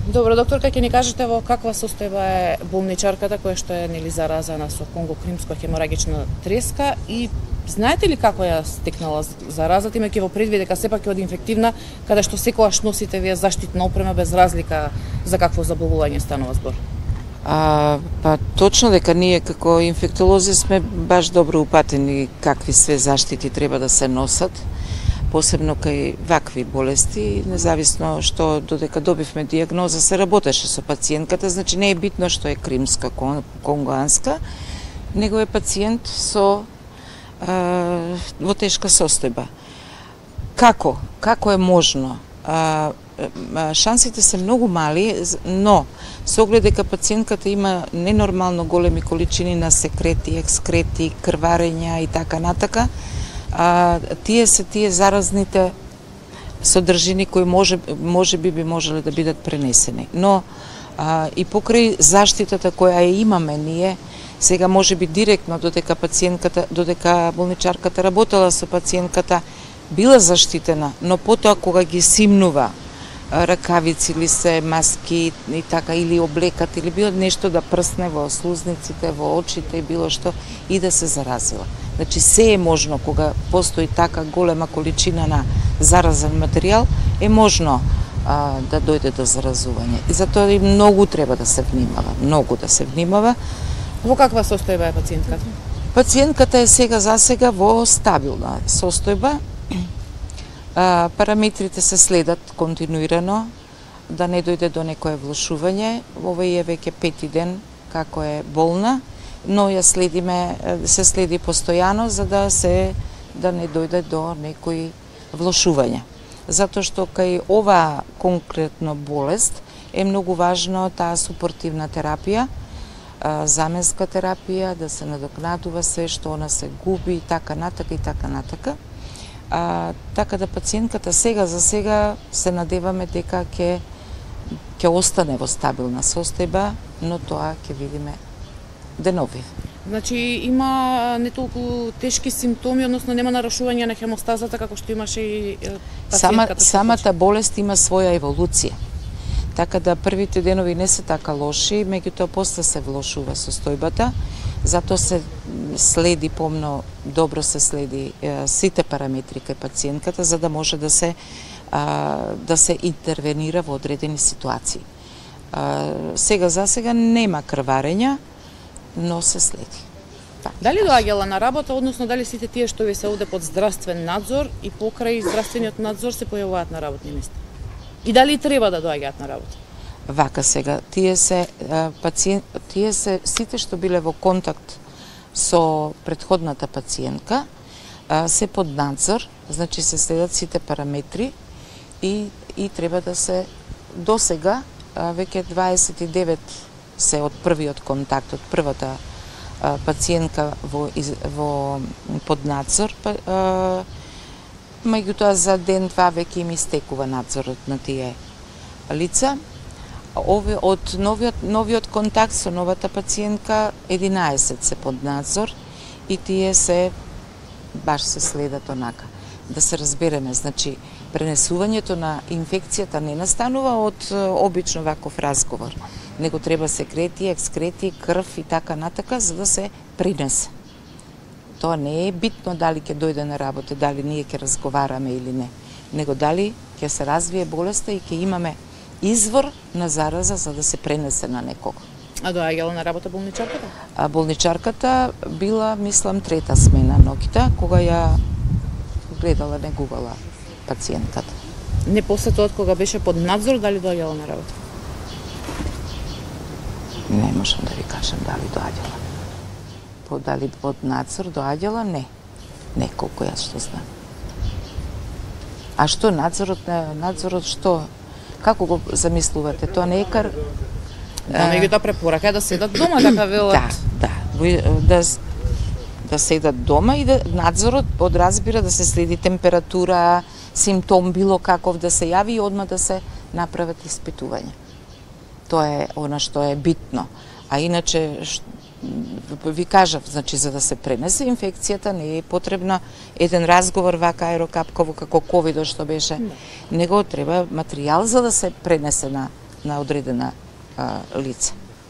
Добро, докторка, ќе ни кажете во каква состојба е болничарката која што е нели заразена со конгокримска хеморагична треска и знаете ли како ја стекнала заразата, имајќи во предвид дека сепак е од инфективна, каде што секогаш носите вие заштитна опрема без разлика за какво заболување станува збор? Па точно дека ние како инфектолози сме баш добро упатени какви све заштити треба да се носат, посебно кај вакви болести, независно што додека добивме диагноза се работеше со пациентката, значи не е битно што е кримска конгоанска, него е пациент со во тешка состојба. Како е можно? Шансите се многу мали, но со оглед дека пациентката има ненормално големи количини на секрети, екскрети, крварења и така натака, тие заразните содржини кои може би можеле да бидат пренесени. Но и покрај заштитата која ја имаме ние, сега може би директно додека болничарката работела со пациентката, била заштитена, но потоа кога ги симнува ракавици или се маски и така, или облекат, или било нешто да прсне во слузниците, во очите и било што, и да се заразила. Значи се е можно кога постои така голема количина на заразен материјал, е можно да дојде до заразување. И затоа и многу треба да се внимава, Во каква состојба е пациентката? Пациентката е за сега во стабилна состојба. Параметрите се следат континуирано, да не дојде до некое влошување. Овој е веќе 5-ти ден како е болна, но ја се следи постојано за да не дојде до некои влошувања. Затоа што кај ова конкретно болест е многу важно таа супортивна терапија, заменска терапија, да се надокнадува се што она се губи и така натака. Така да пациентката за сега се надеваме дека ќе остане во стабилна состојба, но тоа ќе видиме денови. Значи има не толку тешки симптоми, односно нема нарушување на хемостазата како што имаше и пациентката. Самата болест има своја еволуција. Така да првите денови не се така лоши, меѓутоа после се влошува состојбата, затоа се следи помно, добро се следи сите параметри кај пациентката за да може да се интервенира во одредени ситуации. За сега нема крварења, но се следи. Дали доаѓала на работа, односно дали сите тие што ви се овде под здравствен надзор и покрај здравствениот надзор се појавуваат на работни места? И дали треба да доаѓаат на работа? Вака сега, тие се сите што биле во контакт со претходната пациентка, се под надзор, значи се следат сите параметри и треба да се досега веќе 29 се од првиот контакт, од првата пациентка под надзор, меѓутоа за ден-два веќе им истекува надзорот на тие лица. Од новиот контакт со новата пациентка 11 се под надзор и тие баш се следат онака. Да се разбереме, значи пренесувањето на инфекцијата не настанува од обично ваков разговор, него треба секрети, екскрети, крв и така натака за да се принесе. Тоа не е битно дали ќе дојде на работа, дали ние ќе разговараме или не, него дали ќе се развие болеста и ќе имаме извор на зараза за да се пренесе на некого. А доаѓала на работа болничарката? Болничарката била, мислам, трета смена ноќта, кога ја гледала, негувала пациентката. Не после тоа кога беше под надзор, дали доаѓала на работа? Не можам да ви кажам дали доаѓала. Дали под надзор доаѓала? Не, колку јас што знам. А што надзорот што? Како го замислувате? Тоа не е меѓутоа препорака е да седат дома, така велат. Да седат дома и надзорот подразбира да се следи температура, симптом било каков да се јави и одма да се направат испитувања. Тоа е она што е битно. А иначе ви кажав, значи за да се пренесе инфекцијата не е потребно еден разговор вака аерокапково како ковидот што беше, него треба материјал за да се пренесе на на одредена лице.